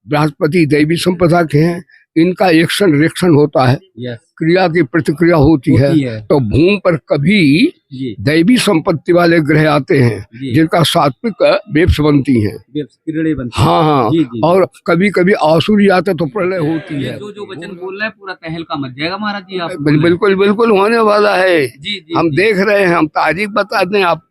बृहस्पति दैवी संपदा के हैं, इनका एक्शन रिएक्शन होता है, क्रिया की प्रतिक्रिया होती है। तो भूमि पर कभी दैवी संपत्ति वाले ग्रह आते हैं जिनका सात्विक वेब्स बनती हैं, हाँ हाँ, और कभी कभी आसुरी आते तो प्रलय होती है। जो वचन बोल रहे हैं पूरा तहलका मच जाएगा महाराज जी, आप बिल्कुल बिल्कुल होने वाला है। हम देख रहे हैं, हम तारीख बता दें आपको।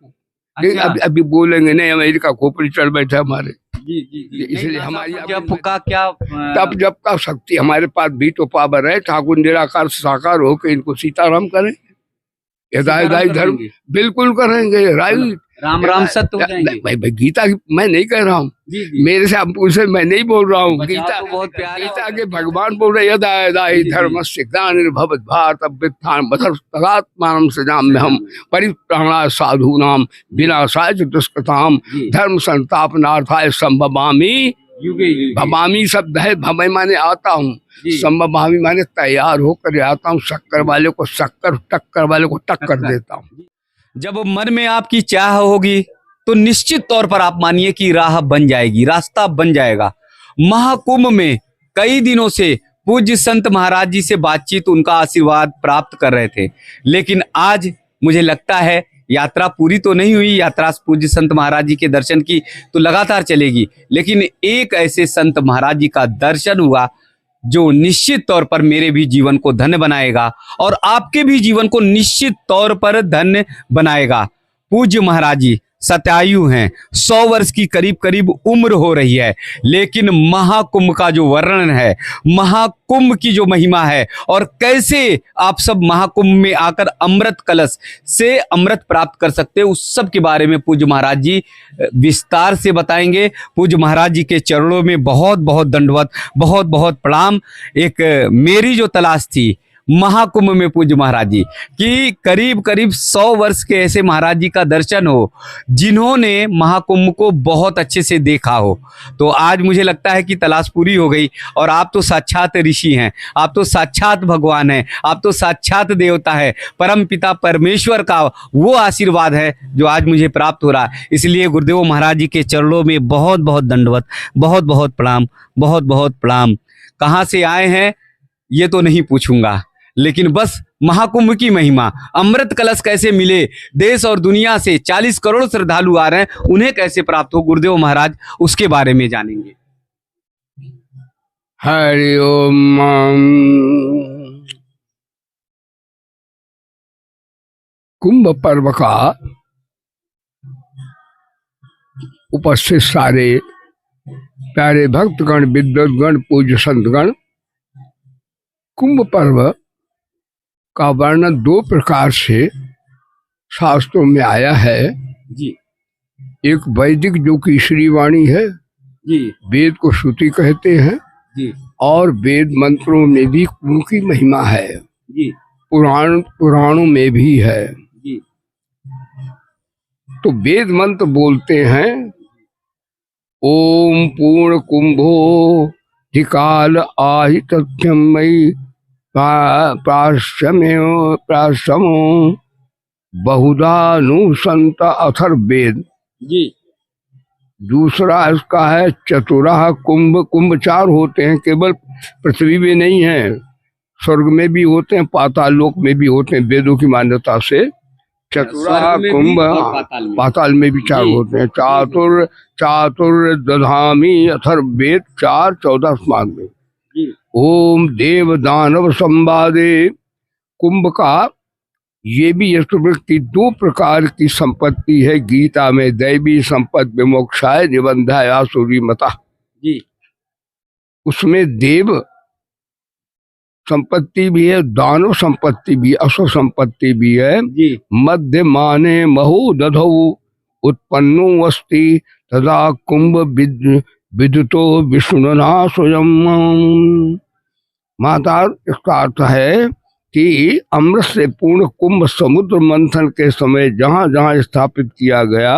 अभी बोलेंगे नहीं, अमेरिका खोपड़ी चढ़ बैठा हमारे, इसलिए हमारी जब का क्या तब जब का शक्ति हमारे पास भी तो पावर है, ठाकुर निराकार साकार होकर इनको सीताराम करें, यदायदाई धर्म बिल्कुल करेंगे। राइट, राम राम सत्य हो जाएंगे। भाई गीता मैं नहीं कह रहा हूँ, मेरे से आप पूछे, मैं नहीं बोल रहा हूँ। गीता बहुत प्यारे, गीता के भगवान बोल रहे यदायदाई धर्मस्य ग्लानिर्भवत् भारत अभ्युत्थानं तदात्मानं सृजाम्यहम् परित्राणाय साधूनां विनाशाय च दुष्कृतां धर्म संस्थापनार्थाय संभवामि भवामी शब्द है, भवामी माने आता हूँ, संभवामी माने तैयार होकर आता हूँ, शक्कर वाले को शक्कर, टक्कर वाले को टक्कर देता हूँ। जब मन में आपकी चाह होगी तो निश्चित तौर पर आप मानिए कि राह बन जाएगी, रास्ता बन जाएगा। महाकुंभ में कई दिनों से पूज्य संत महाराज जी से बातचीत, उनका आशीर्वाद प्राप्त कर रहे थे, लेकिन आज मुझे लगता है यात्रा पूरी तो नहीं हुई। यात्रा पूज्य संत महाराज जी के दर्शन की तो लगातार चलेगी, लेकिन एक ऐसे संत महाराज जी का दर्शन हुआ जो निश्चित तौर पर मेरे भी जीवन को धन्य बनाएगा और आपके भी जीवन को निश्चित तौर पर धन्य बनाएगा। पूज्य महाराज जी सतायु हैं, 100 वर्ष की करीब करीब उम्र हो रही है, लेकिन महाकुंभ का जो वर्णन है, महाकुंभ की जो महिमा है और कैसे आप सब महाकुंभ में आकर अमृत कलश से अमृत प्राप्त कर सकते हैं, उस सब के बारे में पूज्य महाराज जी विस्तार से बताएंगे। पूज्य महाराज जी के चरणों में बहुत बहुत दंडवत, बहुत बहुत प्रणाम। एक मेरी जो तलाश थी महाकुंभ में पूज्य महाराज जी कि करीब करीब 100 वर्ष के ऐसे महाराज जी का दर्शन हो जिन्होंने महाकुंभ को बहुत अच्छे से देखा हो, तो आज मुझे लगता है कि तलाश पूरी हो गई। और आप तो साक्षात ऋषि हैं, आप तो साक्षात भगवान हैं, आप तो साक्षात देवता है, परम पिता परमेश्वर का वो आशीर्वाद है जो आज मुझे प्राप्त हो रहा है। इसलिए गुरुदेव महाराज जी के चरणों में बहुत बहुत दंडवत, बहुत बहुत प्रणाम, बहुत बहुत प्रणाम। कहाँ से आए हैं ये तो नहीं पूछूंगा, लेकिन बस महाकुंभ की महिमा, अमृत कलश कैसे मिले, देश और दुनिया से 40 करोड़ श्रद्धालु आ रहे हैं, उन्हें कैसे प्राप्त हो गुरुदेव महाराज, उसके बारे में जानेंगे। हरि ओम। कुंभ पर्व का उपस्थित सारे प्यारे भक्तगण, विद्वद्गण, पूज्य संतगण, कुंभ पर्व का वर्णन 2 प्रकार से शास्त्रों में आया है जी। एक वैदिक जो कि श्रीवाणी है जी, वेद को श्रुति कहते हैं जी, और वेद मंत्रों में भी कुंभ की महिमा है जी, पुराणों में भी है जी। तो वेद मंत्र बोलते हैं ओम पूर्ण कुंभो धिकाल आहि तथ्यमयी प्राश्रमो बहुधा नुसंत अथर्वेद जी। दूसरा इसका है चतुराह कुंभ। कुंभ 4 होते हैं, केवल पृथ्वी में नहीं है, स्वर्ग में भी होते हैं, पाताल लोक में भी होते हैं। वेदों की मान्यता से चतुराह कुंभ, पाताल में भी 4 होते हैं। चातुर दधामी अथर्वेद 4 14 श्लोक में। ओम देव दानव संवादे। कुंभ का ये भी की 2 प्रकार की संपत्ति है गीता में, दैवी संपत्ति विमोक्षाय निबंधाय आसुरी मता जी। उसमें देव संपत्ति भी है, दानव संपत्ति भी, असुर संपत्ति भी है। मध्य माने महु दधौ उत्पन्नो अस्ति तदा कुंभ विदुतो विष्णुना स्वयं। माता, इसका अर्थ है कि अमृत से पूर्ण कुंभ समुद्र मंथन के समय जहाँ जहाँ स्थापित किया गया,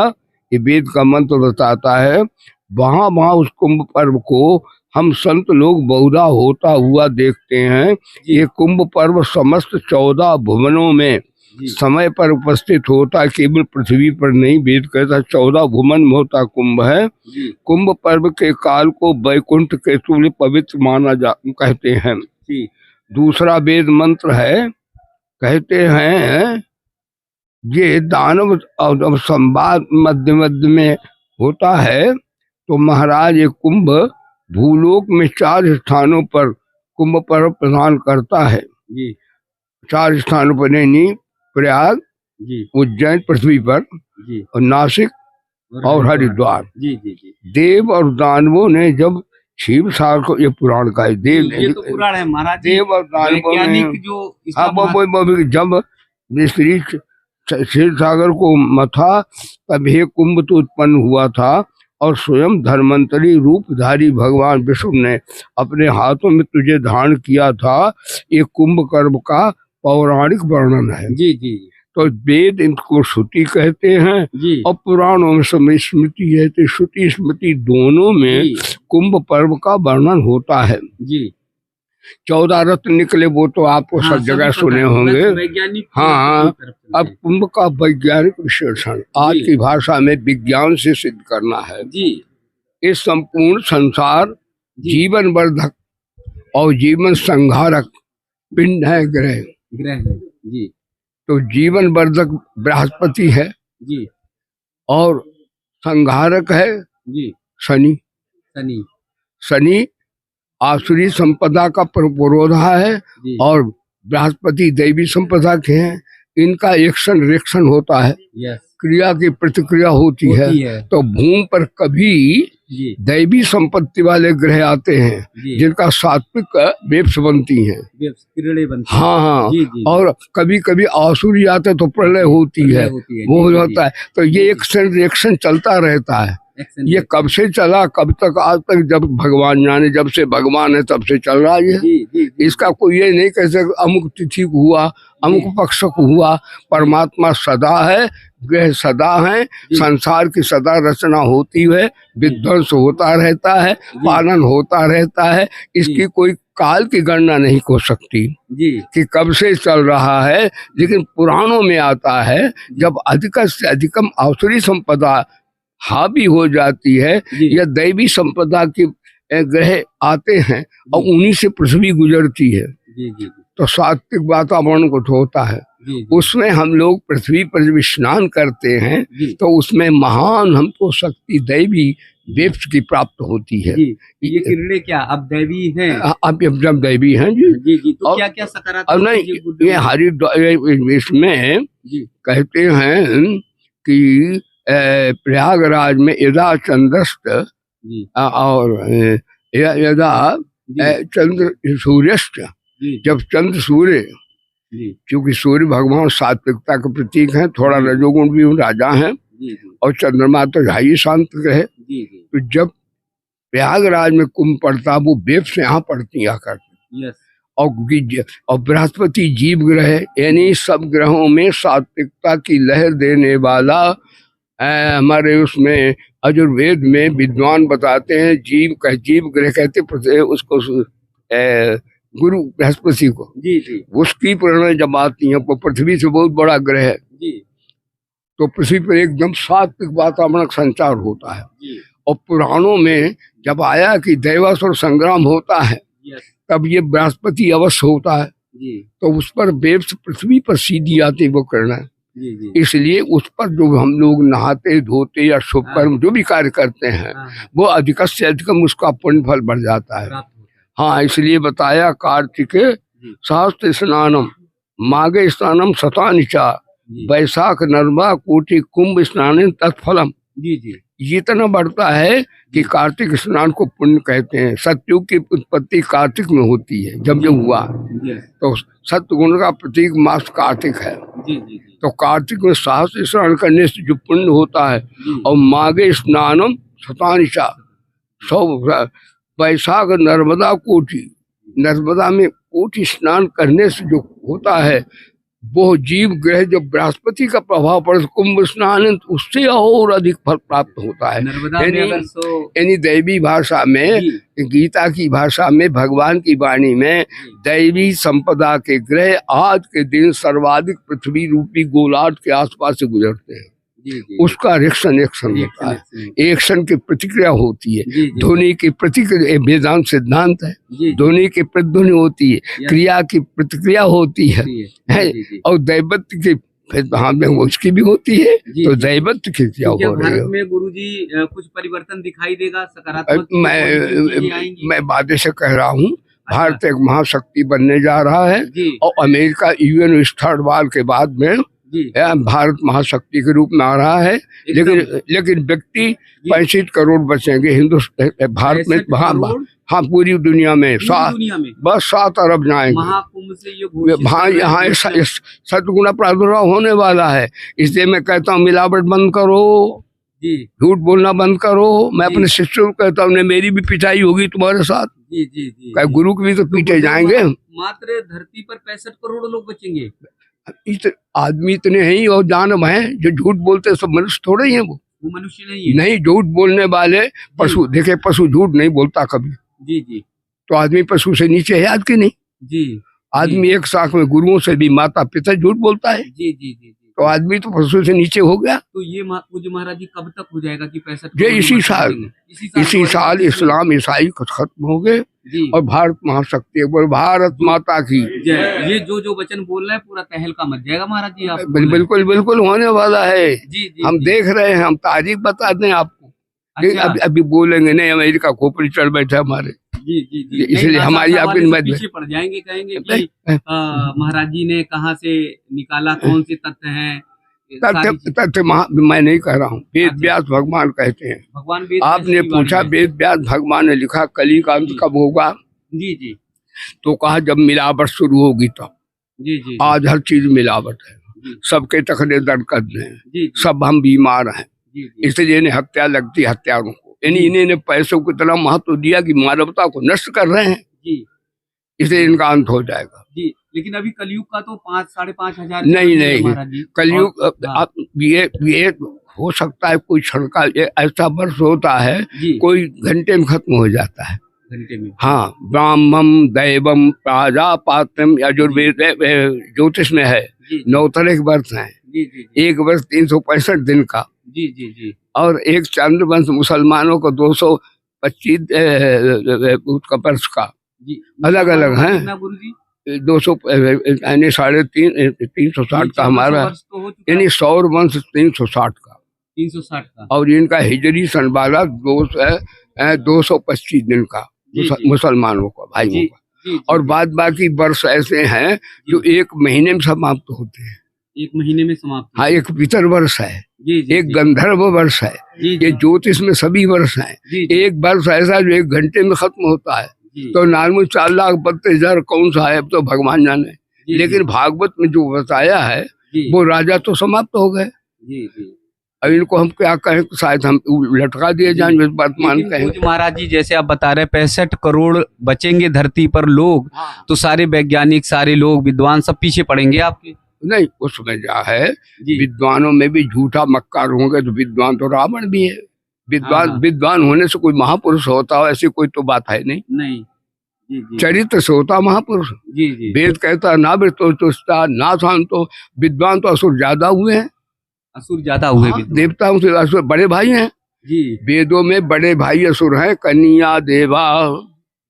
ये वेद का मंत्र बताता है, वहाँ वहाँ उस कुंभ पर्व को हम संत लोग बहुधा होता हुआ देखते हैं। ये कुंभ पर्व समस्त 14 भुवनों में जी समय पर उपस्थित होता, केवल पृथ्वी पर नहीं। वेद कहता 14 भुवन में होता कुंभ है। जी कुंभ पर्व के काल को वैकुंठ के तुल्य पवित्र माना जा कहते हैं। जी दूसरा वेद मंत्र है, कहते हैं ये दानव और संवाद मध्य मध्य में होता है। तो महाराज ये कुंभ भूलोक में 4 स्थानों पर कुंभ पर्व प्रदान करता है। जी 4 स्थानों पर, नहीं, प्रयाग, जी उज्जैन पृथ्वी पर, जी और नासिक और हरिद्वार। जी जी जी देव और दानवों ने जब क्षीर सागर को, ये पुराण का है, देव ये तो पुराण है महाराज जी। देव और दानवों ने, वैज्ञानिक जो इसका हाँ वो जब श्री क्षीर सागर को मथा, तब हे कुंभ तो उत्पन्न हुआ था, और स्वयं धर्मांतरी रूपधारी भगवान विष्णु ने अपने हाथों में तुझे धारण किया था। ये कुंभ कर्म का पौराणिक वर्णन है। जी जी तो वेद इनको श्रुति कहते हैं, जी और पुराणों में समय स्मृति है। तो श्रुति स्मृति दोनों में जी कुंभ पर्व का वर्णन होता है। जी 14 रत्न निकले, वो तो आपको हाँ, सब सभी जगह पता सुने है। होंगे। बस वैज्ञानिक हाँ, की तरफ से अब कुंभ का वैज्ञानिक विश्लेषण आज जी। की भाषा में विज्ञान से सिद्ध करना है। जी इस संपूर्ण संसार जी। जीवन वर्धक और जीवन संहारक पिंड है, ग्रह। ग्रह है जी तो जीवन वर्धक बृहस्पति है, जी और संहारक है जी शनि। शनि शनि आसुरी संपदा का पुरोधा है, जी और बृहस्पति दैवी संपदा के हैं। इनका एक्शन रिएक्शन होता है, यस क्रिया की प्रतिक्रिया होती है। तो भूमि पर कभी जी दैवी संपत्ति वाले ग्रह आते हैं, जी जिनका सात्विक वेब्स बनती हैं। किरणें बनती हाँ हाँ, जी, जी, और कभी कभी आसुरी आते तो प्रलय होती है, वो जी, होता है। तो ये एक्शन रिएक्शन चलता रहता है। एक्शन ये कब से चला, कब तक, आज तक, जब भगवान जाने, जब से भगवान है तब से चल रहा है ये। जी, जी, जी, इसका कोई ये नहीं कह सकता अमुक तिथि को हुआ, अमुक पक्ष को हुआ। परमात्मा सदा है, ग्रह सदा है, संसार की सदा रचना होती है, विध्वंस होता रहता है, पालन होता रहता है। इसकी कोई काल की गणना नहीं हो सकती जी कि कब से चल रहा है। लेकिन पुराणों में आता है, जब अधिक से अधिकम आसुरी संपदा हावी हो जाती है, या दैवी संपदा की ग्रह आते हैं, और उन्हीं से पृथ्वी गुजरती है, जी जी तो सात्विक वातावरण कुछ होता है। उसमें हम लोग पृथ्वी पर जब स्नान करते हैं, तो उसमें महान हमको शक्ति दैवी वेब्स की प्राप्त होती है। ये किरणें क्या अब दैवी हैं? अब जब दैवी हैं जी जी जी। तो क्या क्या सकारात्मक नहीं, ये हरिद्वार इसमें कहते हैं कि प्रयागराज में यदा चंद्रस्त और यदा चंद्र सूर्यस्त, जब चंद्र सूर्य, क्योंकि सूर्य भगवान सात्विकता के प्रतीक हैं, थोड़ा रजोगुण भी राजा हैं, और चंद्रमा तो ढाई शांत ग्रह। तो जब प्रयागराज में कुंभ पड़ता, वो वेब से यहाँ पड़ती आकर, और बृहस्पति जीव ग्रह, यानी सब ग्रहों में सात्विकता की लहर देने वाला। हमारे उसमें अजुर्वेद में विद्वान बताते हैं, जीव ग्रह कहते उसको, गुरु बृहस्पति को। जी जी। उसकी प्रेरणा जब आती है, वो पृथ्वी से बहुत बड़ा ग्रह है जी। तो पृथ्वी पर एकदम सात्विक वातावरण संचार होता है जी। और पुराणों में जब आया कि दैवासुर संग्राम होता है, तब ये बृहस्पति अवश्य होता है जी। तो उस पर वेब्स पृथ्वी पर सीधी आती वो करना है। इसलिए उस पर जो हम लोग नहाते धोते या शुभ कर्म जो भी कार्य करते हैं, वो अधिक से अधिकम उसका पुण्य फल बढ़ जाता है। हाँ, इसलिए बताया कार्तिके सहस्त्र स्नानम माघे स्नानम शतानिचा वैशाख नर्मदा कोटि कुंभ स्नान तत्फलम। जी जी। जितना बढ़ता है कि कार्तिक स्नान को पुण्य कहते हैं। सत्युग की उत्पत्ति कार्तिक में होती है, जब हुआ तो सत्य गुण का प्रतीक मास कार्तिक है जी जी। तो कार्तिक में सहस्त्र स्नान करने से जो पुण्य होता है, और माघे स्नानम शतानिचा, 100 वैशाख नर्मदा कोटि, नर्मदा में कोटि स्नान करने से जो होता है वो जीव ग्रह जो बृहस्पति का प्रभाव पड़े कुंभ स्नान उससे और अधिक फल प्राप्त होता है। नर्मदा में अगर सो यानी दैवी भाषा में, जी, गीता की भाषा में, भगवान की वाणी में दैवी संपदा के ग्रह आज के दिन सर्वाधिक पृथ्वी रूपी गोलार्ध के आसपास से गुजरते हैं। जी, जी, उसका रिएक्शन होता है, एक्शन की प्रतिक्रिया होती है। जी, जी, ध्वनि की प्रतिक्रिया वेदांत सिद्धांत है, जी, ध्वनि की प्रतिध्वनि होती है, क्रिया की प्रतिक्रिया होती है, जी, जी, जी। और दैवत्व की हाँ में उसकी भी होती है। जी, तो जी। दैवत्व की क्रिया तो क्या हो रही भारत है। में गुरुजी कुछ परिवर्तन दिखाई देगा, सकारात्मक चीजें, पॉजिटिव चीजें आएंगी? मैं वादे से कह रहा हूँ, भारत एक महाशक्ति बनने जा रहा है जी, और अमेरिका यूएन विस्तार वार के बाद में जी, भारत महाशक्ति के रूप में आ रहा है। लेकिन व्यक्ति 65 करोड़ बचेंगे हिंदुस्तान भारत में। 65 करोड़? हाँ पूरी दुनिया में पूरी दुनिया में बस 7 अरब जाएंगे। महाकुंभ से ये घोषित हाँ कर रहे यहाँ हैं। सतगुणा प्रादुर्भाव होने वाला है। इसलिए मैं कहता हूँ मिलावट बंद करो, जी, झूठ बोलना बंद करो। मैं जी। अपने शिष्यों को कहता हूँ मेरी भी पिटाई होगी तुम्हारे साथ, जी, जी, जी, क्या जी। गुरु के भी तो पीटे जाएंगे। मात्र धरती पर 65 करोड़ लोग बचेंगे। आदमी इतने ही और दानव हैं जो झूठ बोलते हैं, सब मनुष्य थोड़े ही हैं। वो मनुष्य नहीं है। नहीं, झूठ बोलने वाले पशु देखे, पशु झूठ नहीं बोलता कभी। जी, जी, तो आदमी पशु से नीचे है आज की नहीं। जी, आदमी एक साथ में गुरुओं से भी, माता पिता झूठ बोलता है, जी, जी, जी, तो आदमी तो पशु से नीचे हो गया। तो ये पूज्य महाराज जी कब तक हो जाएगा कि 65 ये करोड़ इसी लोग साल बचेंगे? इसी साल इस्लाम ईसाई खत्म हो गए जी, और भारत महाशक्ति एक बार भारत माता की जय। ये जो वचन बोल रहे हैं पूरा तहलका मच जाएगा महाराज जी। आप बोल रहे हैं। बिल्कुल बिल्कुल होने वाला है। जी, जी, हम जी। देख रहे हैं, हम तारीख बता दें आपको। अच्छा। अभी बोलेंगे नहीं अमेरिका खोपड़ी चढ़ बैठे हमारे। जी, जी, जी। इसलिए नहीं, हमारी नासा आपकी वाले मत- पीछे पड़ जाएंगे, कहेंगे कि महाराज जी ने कहाँ से निकाला, कौन से तथ्य हैं, सारी तथ्य चीज़। तथ्य मैं नहीं कह रहा हूँ, वेद अच्छा। व्यास भगवान कहते हैं। भगवान वेद आपने व्यास की पूछा वाणी है। वेद व्यास भगवान ने लिखा कली का अंत जी। कब होगा, जी, जी, तो कहा जब मिलावट शुरू होगी तब। जी, जी, आज हर चीज मिलावट है, जी, सबके टखने दरकद हैं, जी, जी, सब हम बीमार हैं। जी, जी, इसलिए इन्हें हत्या लगती है हत्यारों को। यानी इन्हें पैसों को इतना महत्व दिया कि मानवता को नष्ट कर रहे हैं, जी, इसलिए इनका अंत हो जाएगा। जी। लेकिन अभी कलयुग का तो 5-5.5 हजार नहीं, है नहीं। महाराज जी। कलयुग हाँ। ये हो सकता है कोई क्षण का ऐसा वर्ष होता है, जी, कोई घंटे में खत्म हो जाता है। घंटे में। हाँ, ब्राह्मम दैवम प्राजापात्रम यजुर्वेद ज्योतिष में है जी, 9 तरह के वर्ष हैं। जी, जी, जी, एक वर्ष 365 दिन का, जी, जी, जी, और एक चंद्रवंश मुसलमानों को 225 उसका वर्ष का जी। अलग अलग हैं। कितना गुरु जी? 200 यानी 360 का हमारा, वर्ष तो हो चुका यानी है। सौर वंश 360 का, 360 का। और इनका हिजरी सन वाला 225 दिन का जी, जी। मुसलमानों का, भाइयों जी, का। जी, जी, और जी। बाद बाकी वर्ष ऐसे हैं जो 1 महीने में समाप्त होते हैं। 1 महीने में समाप्त। हाँ, एक पितर वर्ष है, जी, जी, एक जी, गंधर्व वर्ष है। जी, ये जी, ज्योतिष में सभी वर्ष हैं। जी, जी, एक वर्ष ऐसा जो 1 घंटे में खत्म होता है, जी, तो 4,32,000 कौन सा है अब तो भगवान जाने। जी, लेकिन भागवत में जो बताया है जी, वो राजा तो समाप्त हो गए। जी, जी। अब इनको हम क्या कहें, शायद हम लटका दिए जाएं वर्तमान लेकिन कहें। पूज्य महाराज जी जैसे आप बता रहे 65 करोड़ बचेंगे धरती पर लोग, तो सारे वैज्ञानिक, सारे लोग विद्वान सब पीछे पड़ेंगे आपके। नहीं, उसमें क्या है, जी, विद्वानों में भी झूठा मक्कार होंगे, तो विद्वान तो रावण भी है। विद्वान हाँ। विद्वान होने से कोई महापुरुष होता हो ऐसी कोई तो बात है नहीं। नहीं। जी, जी, चरित्र से होता महापुरुष। जी, जी। वेद कहता ना वृत्तोस्ता ना शांतो, विद्वान तो असुर ज्यादा हुए हैं। असुर ज्यादा हुए हाँ, विद्वान। देवताओं से असुर बड़े भाई हैं। जी, वेदों में बड़े भाई असुर हैं, कन्या देवा।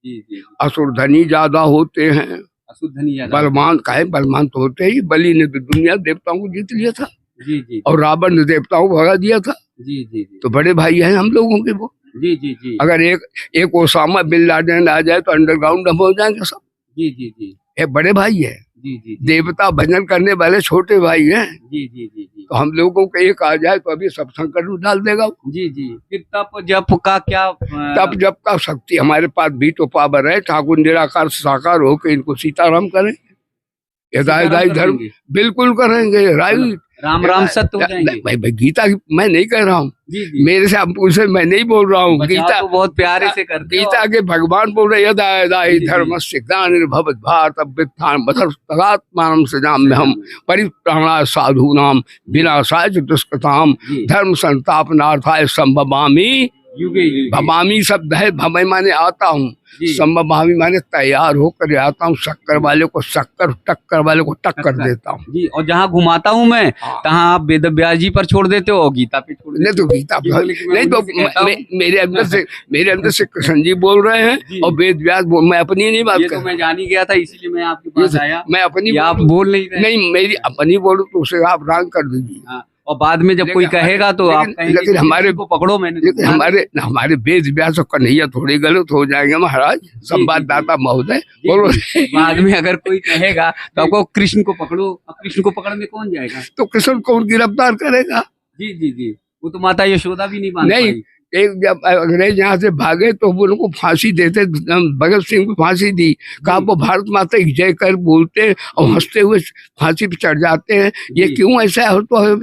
जी, जी। असुर धनी ज्यादा होते हैं, असुर धनी ज्यादा। बलवान काहे, बलवान तो होते ही। बलि ने तो दुनिया देवताओं को जीत लिया था, जी, जी, और रावण ने देवताओं को भगा दिया था। जी, जी, जी, तो बड़े भाई हैं हम लोगों के वो। जी, जी, जी, अगर एक ओसामा बिन लादेन आ जाए तो अंडरग्राउंड हम हो जाएंगे सब। जी, जी, जी, ये बड़े भाई है, जी, जी, जी, देवता भजन करने वाले छोटे भाई हैं। जी, जी, जी, जी, तो हम लोगों को एक आ जाए तो अभी सब संकट में डाल देगा वो। जी, जी। फिर तप जप का क्या तब जब का शक्ति हमारे पास भी तो पावर है, ठाकुर निराकार साकार होकर इनको सीताराम करें, हिदायत सीताराम कर धर्म देंगे? बिल्कुल करेंगे। राइट, राम राम सत्य हो जाएंगे। भाई गीता की मैं नहीं कह रहा हूँ, जी जी, मेरे से आप पूछे, मैं नहीं बोल रहा हूँ। बचाव गीता तो बहुत प्यारे से करते हो। गीता के भगवान बोल रहे यदा यदा जी, हि जी। धर्मस्य ग्लानिर्भवति भारत अभ्युत्थानं तदात्मानं सृजाम्यहम् परित्राणाय साधूनां विनाशाय च दुष्कृताम् जी। धर्म संस्थापनार्थाय संभवामि युगे युगे। भवामी शब्द है, भवई माने आता हूँ, जी। संभवामी माने तैयार होकर आता हूँ, शक्कर वाले को शक्कर, टक्कर वाले को टक्कर देता हूँ। जी, और जहाँ घुमाता हूँ मैं, हाँ। तहाँ आप वेद व्यास जी पर छोड़ देते हो और गीता पे छोड़ देते नहीं तो गीता ये बोले कि मैं नहीं तो उन्हीं से कहता हूँ। मेरे अंदर से कृष्ण जी बोल रहे हैं जी। और वेद व्यास मैं अपनी नहीं बात ये कर तो रहा। मैं जान ही गया था, इसीलिए मैं आपके पास आया। मैं अपनी ये आप बोलूं- बोल नहीं रहे। नहीं मेरी अपनी बोलूं तो उसे आप रंग कर दीजिए। हाँ, और बाद में जब लेकिन कोई कहेगा तो आप लेकिन- कहेंगे लेकिन कि हमारे- किसी को पकड़ो, मैंने तो लेकिन बोला। हमारे वेद व्यास और कन्हैया थोड़ी गलत हो जाएंगे महाराज, संवाददाता महोदय जी, बोलो। जी, बाद में अगर कोई कहेगा तो आपको कृष्ण को पकड़ो, अब कृष्ण को पकड़ने कौन जाएगा? तो कृष्ण कौन गिरफ्तार करेगा? जी जी जी, वो तो माता यशोदा भी नहीं मान नहीं, पाई। एक जब अंग्रेज यहाँ से भागे तो वो उनको फांसी देते, भगत सिंह को फांसी दी, कहा वो भारत माता की जय कर बोलते और हंसते हुए फांसी पे चढ़ जाते हैं, ये जी। क्यों ऐसा होता है?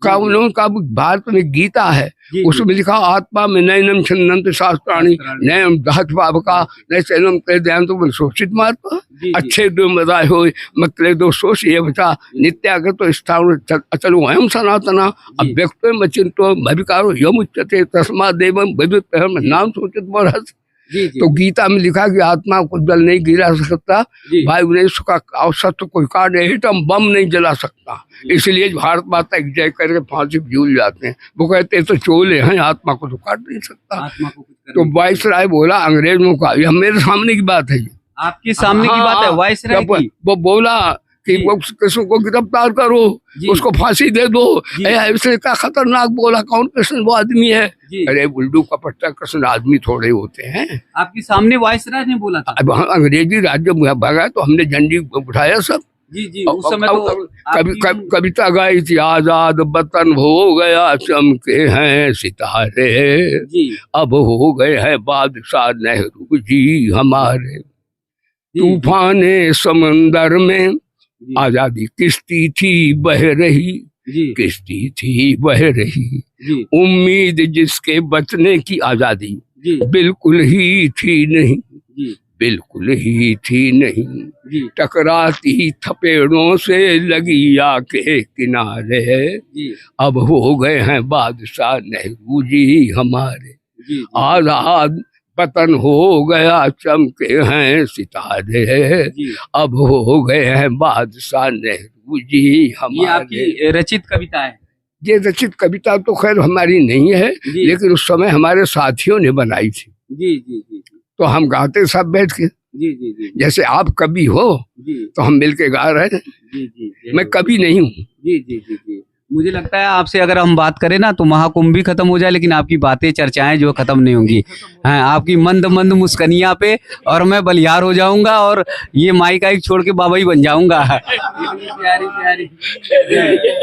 कहा जी। उन्होंने कहा भारत में गीता है, जी, उसमें लिखा आत्मा में नैनम छंदंत शास्त्राणी नैनम दहत पावका नय चैनम ते ध्यान तो शोषित मार्ग जी, जी। अच्छे दो मदाय हो मकले दो शोष ये बचा नित्यागत तो स्थान अचलो अयम सनातना अव्यक्त मचिंतो भविकारो यमुच्यते तस्मा देवम विद्युत नाम सोचित बरस। जी जी तो गीता में लिखा कि आत्मा को जल नहीं गिरा सकता, जी। वायु नहीं सुखा अवसर तो कोई काट नहीं, एटम बम नहीं जला सकता, इसलिए भारत माता की जय करके फांसी झूल जाते हैं। वो कहते हैं तो चोले हैं, आत्मा को तो काट नहीं सकता। आत्मा को कुछ करने तो की- वायसराय बोला अंग्रेजों का, यह मेरे सामने की बात है ये। आपके सामने की बात है, हाँ, वायसराय जब की। वो बोला कि जी। वो कृष्ण को गिरफ्तार करो, जी। उसको फांसी दे दो, जी। ऐसे का खतरनाक बोला, कौन कृष्ण वो आदमी है? जी। अरे उल्लू का पट्टा, कृष्ण आदमी थोड़े होते हैं। आपके सामने वायसराय ने बोला था। अब हम अंग्रेजी राज्य में भगा तो हमने झंडी उठाया सब। जी जी, उस समय तो आपकी- कविता गाई थी, आजाद वतन हो गया चमके हैं सितारे, जी अब हो गए हैं बादशाह नेहरू जी हमारे, जी, तूफाने समंदर में जी, आजादी किश्ती थी बह रही, जी किश्ती थी बह रही, जी उम्मीद जिसके बचने की आजादी जी बिल्कुल ही थी नहीं, जी बिल्कुल ही थी नहीं, जी टकराती थपेड़ों से लगी आके किनारे, जी अब हो गए हैं बादशाह नेहरू जी हमारे, जी आजाद पतन हो गया चमके हैं सितारे, जी। अब हो गए हैं बादशाह नेहरू जी ये हमारे। आपकी रचित कविता है। ये रचित कविता तो खैर हमारी नहीं है, जी। लेकिन उस समय हमारे साथियों ने बनाई थी, जी जी जी तो हम गाते सब बैठ के, जी जी जी जैसे आप कवि हो जी तो हम मिलके गा रहे हैं। जी जी। मैं कवि नहीं हूँ। जी जी जी जी, मुझे लगता है आपसे अगर हम बात करें ना तो महाकुंभ भी खत्म हो जाए, लेकिन आपकी बातें चर्चाएं जो खत्म नहीं होंगी। हाँ, आपकी मंद मंद मुस्कनिया पे और मैं बलिहार हो जाऊंगा और ये माइक आइक छोड़ के बाबा ही बन जाऊंगा। इतनी प्यारी प्यारी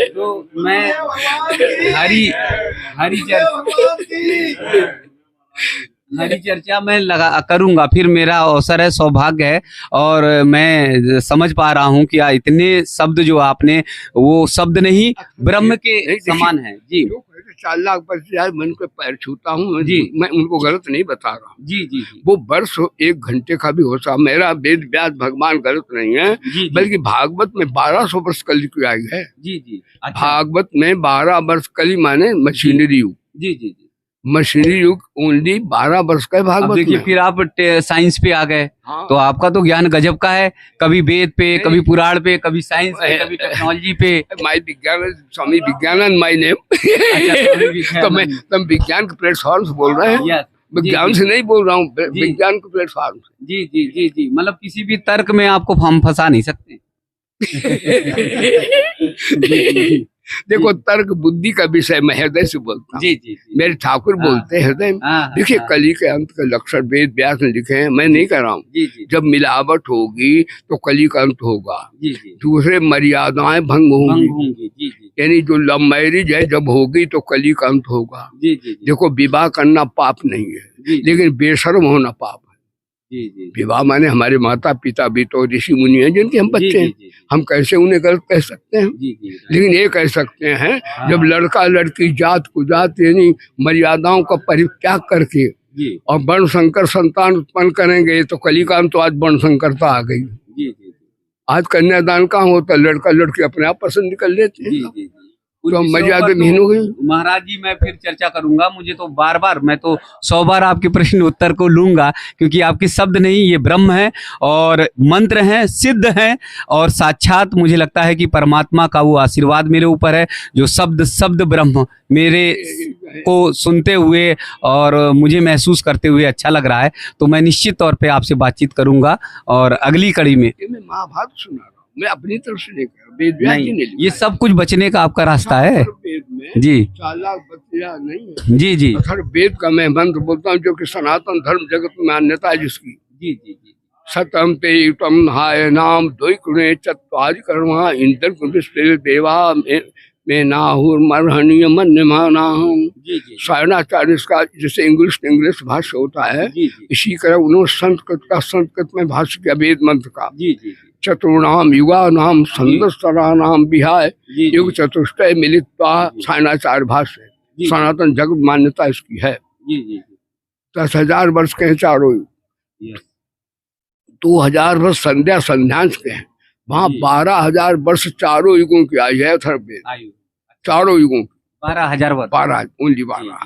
तो मैं हरी चर्चा मैं लगा करूंगा, फिर मेरा अवसर है, सौभाग्य है, और मैं समझ पा रहा हूँ कि इतने शब्द जो आपने, वो शब्द नहीं ब्रह्म के समान है। जी 4 लाख वर्ष जाए मैं उनके पैर छूता हूँ जी। मैं उनको गलत नहीं बता रहा हूँ। जी जी जी वो वर्ष 1 घंटे का भी हो सकता, मेरा वेद व्यास भगवान गलत नहीं है, जी जी बल्कि भागवत में 1200 वर्ष कली की आई है। जी जी। अच्छा। भागवत में 12 वर्ष कली माने मशीनरी युग, जी जी जी। मशीनरी युग ओनली 12 वर्ष का है अब भागवत देखिए में। फिर आप साइंस पे आ गए, हाँ। तो आपका तो ज्ञान गजब का है, कभी वेद पे, नहीं। कभी पुराण पे, कभी साइंस पे, कभी टेक्नोलॉजी पे। माई विज्ञान स्वामी विज्ञानंद माई नेम। स्वामी विज्ञानंद। तो मैं तुम विज्ञान के प्लेटफॉर्म से बोल रहे हैं, यस। विज्ञान से नहीं बोल रहा हूँ, जी। विज्ञान के प्लेटफॉर्म से। जी जी जी जी, मतलब किसी भी तर्क में आपको हम फंसा नहीं सकते। जी जी देखो तर्क बुद्धि का विषय मैं हृदय से बोलता हूँ। जी जी जी। मेरे ठाकुर हाँ। बोलते हैं हृदय में। हाँ, देखिए हाँ। कली के अंत का लक्षण वेद व्यास ने लिखे हैं, मैं नहीं कह रहा हूँ। जी जी जब मिलावट होगी तो कली का अंत होगा, जी जी। दूसरे मर्यादाएं भंग होंगी, भंग होंगी। जी जी यानी जो लव मैरिज है जब होगी तो कली का अंत होगा। जी जी जी देखो विवाह करना पाप नहीं है, जी लेकिन बेशर्म होना पाप है। जी जी विवाह माने हमारे माता पिता भी तो ऋषि मुनि हैं जिनके हम बच्चे हैं, जी हम कैसे उन्हें गलत कह सकते हैं। जी जी लेकिन ये कह सकते हैं जब लड़का लड़की जात कुजात यानी मर्यादाओं का परित्याग करके जी और वर्ण संकर संतान उत्पन्न करेंगे तो कलिकाल तो आज वर्ण संकरता आ गई। जी जी आज कन्यादान कहाँ होता है, लड़का लड़की अपने आप पसंद कर लेते हैं, जी जी कुछ तो हम विषयों मर्यादा पर तो विहीन हो गई। महाराज जी मैं फिर चर्चा करूंगा, मुझे तो बार बार मैं तो 100 बार आपके प्रश्न उत्तर को लूंगा, क्योंकि आपके शब्द नहीं, ये ब्रह्म है और मंत्र हैं, सिद्ध हैं, और साक्षात मुझे लगता है कि परमात्मा का वो आशीर्वाद मेरे ऊपर है, जो शब्द शब्द ब्रह्म मेरे को सुनते हुए और मुझे महसूस करते हुए अच्छा लग रहा है। तो मैं निश्चित तौर पे आपसे बातचीत करूंगा और अगली कड़ी में ये मैं महाभारत सुना रहा हूँ, मैं अपनी तरफ से नहीं कर रहा, वेद व्यास जी ने लिखा ये सब कुछ बचने का आपका रास्ता है। वेद में जी चालाक बतिया नहीं है। जी जी वेद का मैं मंत्र बोलता हूँ जो कि सनातन धर्म जगत में मान्यता है जिसकी। जी जी जी सतम ते युतम हाय नाम द्वै कुणे चत्वारि कर्मा इंद्र कुपिस्ते देवा में नाहुर मरहणीय मन्यमाना। जी जी सायणाचार्य इसका जैसे इंग्लिश भाष्य होता है, जी जी इसी तरह उन्होंने संस्कृत में भाष्य किया वेद मंत्र का। जी जी चतुर्णाम युगानाम संदस्तराणाम विहाय जी युग चतुष्टय मिलित्वा सायणाचार्य भाष्य है। सनातन जगत मान्यता इसकी है। जी जी 10,000 वर्ष के हैं चारों युग, यस 2,000 वर्ष संध्या संध्यांश के हैं, वहाँ 12,000 वर्ष चारों युगों की आयु है अथर्ववेद, आयु चारों युगों की 12,000 वर्ष 12 ओनली 12।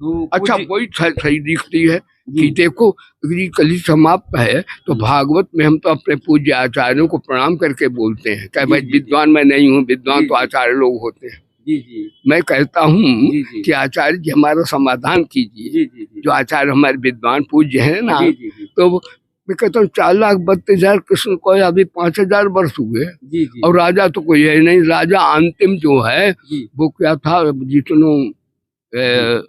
तो अच्छा कुछ- वही सही दिखती है कि जी देखो यदि कली समाप्त है तो भागवत में हम तो अपने पूज्य आचार्यों को प्रणाम करके बोलते हैं क्या भाई जी, जी, विद्वान मैं नहीं हूँ, विद्वान जी, तो जी। आचार्य लोग होते हैं। जी जी मैं कहता हूँ जी जी कि आचार्य जी हमारा समाधान कीजिए, जी जी जी जो आचार्य हमारे विद्वान पूज्य हैं ना, जी जी जी तो मैं कहता हूँ 4,32,000 कृष्ण को अभी 5,000 वर्ष हुए जी जी और राजा तो कोई है नहीं। राजा अंतिम जो है जी वो क्या था, जितनो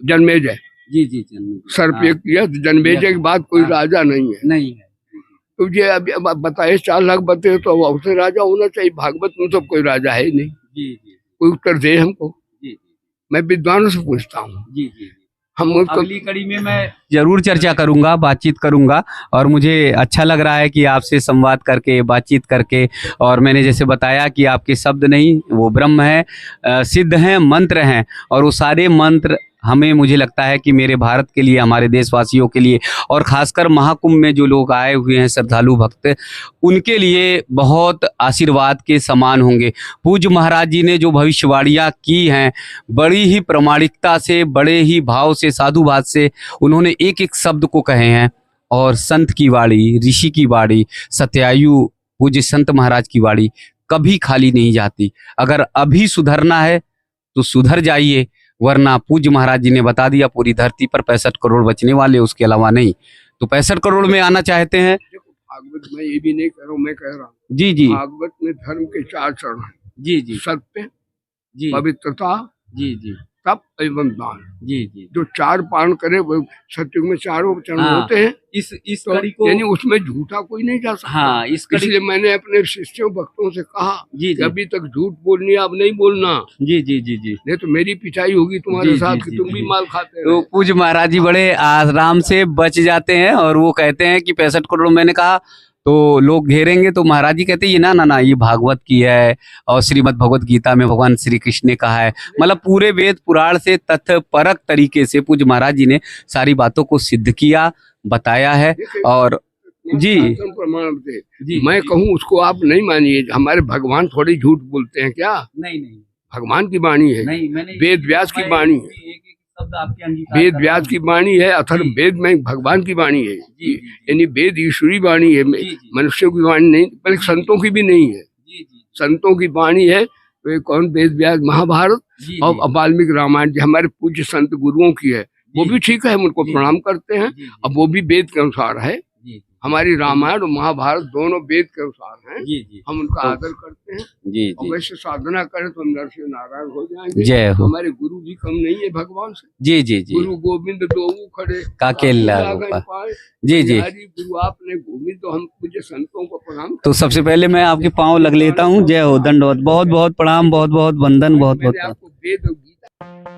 जन्मेजय जी जी जी सर्प एक किया, जन्मेजय के बाद कोई हाँ। राजा नहीं है। नहीं है तुझे अभी अब बताए 4 लाख बते तो अब उससे राजा होना चाहिए, भागवत में तो कोई राजा है ही नहीं। जी जी कोई उत्तर दे हमको, जी मैं विद्वानों से पूछता हूँ। जी जी हम तो उसको अगली कड़ी में मैं जरूर चर्चा करूंगा, बातचीत करूंगा, और मुझे अच्छा लग रहा है कि आपसे संवाद करके, बातचीत करके, और मैंने जैसे बताया कि आपके शब्द नहीं, वो ब्रह्म है, सिद्ध हैं, मंत्र हैं, और वो सारे मंत्र हमें, मुझे लगता है कि मेरे भारत के लिए, हमारे देशवासियों के लिए, और खासकर महाकुंभ में जो लोग आए हुए हैं श्रद्धालु भक्त, उनके लिए बहुत आशीर्वाद के समान होंगे। पूज्य महाराज जी ने जो भविष्यवाणियाँ की हैं, बड़ी ही प्रामाणिकता से, बड़े ही भाव से, साधुवाद से उन्होंने एक एक शब्द को कहे हैं, और संत की वाणी, ऋषि की वाणी, सत्यायु पूज्य संत महाराज की वाणी कभी खाली नहीं जाती। अगर अभी सुधरना है तो सुधर जाइए, वरना पूज्य महाराज जी ने बता दिया पूरी धरती पर 65 करोड़ बचने वाले, उसके अलावा नहीं। तो 65 करोड़ में आना चाहते हैं। देखो भागवत में ये भी नहीं कह रहा हूँ, मैं कह रहा हूँ जी जी भागवत में धर्म के 4 चरण हैं, जी जी सत्य, जी पवित्रता, जी जी तप एवं दान। जी जी जो 4 पालन करे वो सत्युग में 4 चरण हाँ, होते हैं, इस तो कड़ी को, यानी उसमें झूठा कोई नहीं जा सकता। हाँ इस कड़ी, इसलिए मैंने अपने शिष्यों भक्तों से कहा जी कि जी अभी तक झूठ बोलनी है, अब नहीं बोलना, जी जी जी जी नहीं तो मेरी पिटाई होगी तुम्हारे जी, साथ जी, कि जी, तुम जी। भी माल खाते तो हो। पूज्य महाराज जी बड़े आराम से बच जाते हैं, और वो कहते हैं कि 65 करोड़, मैंने कहा तो लोग घेरेंगे, तो महाराज जी कहते हैं ये ना ना ना, ये भागवत की है, और श्रीमद् भगवत गीता में भगवान श्री कृष्ण ने कहा है। मतलब पूरे वेद पुराण से तथ्य परक तरीके से पूज्य महाराज जी ने सारी बातों को सिद्ध किया, बताया है। और जी शास्त्र प्रमाण से जी मैं कहूँ उसको आप नहीं मानिए, हमारे भगवान थोड़ी झूठ बोलते हैं क्या, नहीं नहीं भगवान की वाणी है, नहीं, मैंने वेद व्यास की वाणी है, एक एक शब्द आपके अंगीकार वेद कर व्यास की वाणी है, अथर्ववेद में भगवान की वाणी है, जी, जी, यानी वेद ईश्वरी वाणी है, जी, जी। मनुष्यों की वाणी नहीं, बल्कि संतों की भी नहीं है, जी जी संतों की वाणी है। तो ये कौन, वेद व्यास महाभारत जी और वाल्मीकि रामायण जी हमारे पूज्य संत गुरुओं की है, वो जी, भी ठीक है, हम उनको जी, प्रणाम करते हैं। जी, जी, अब वो भी वेद के अनुसार है, जी हमारी रामायण और महाभारत दोनों वेद के अनुसार हैं, जी जी हम उनका तो- आदर करते हैं। जी और जी वैसे साधना करें तो हम नरसिंह नारायण हो जाएंगे। जय हो। हमारे गुरु भी कम नहीं है भगवान से, जी जी जी गुरु गोविंद दो खड़े काकेला आगन गोपाल। पाए। जी जी हरि गुरु आपने घूमी, तो हम पूज्य संतों को प्रणाम तो सबसे पहले मैं आपके पांव लग लेता हूँ। जय हो, दंडवत, बहुत बहुत प्रणाम, बहुत बहुत वंदन, बहुत बहुत मैंने आपको वेद और गीता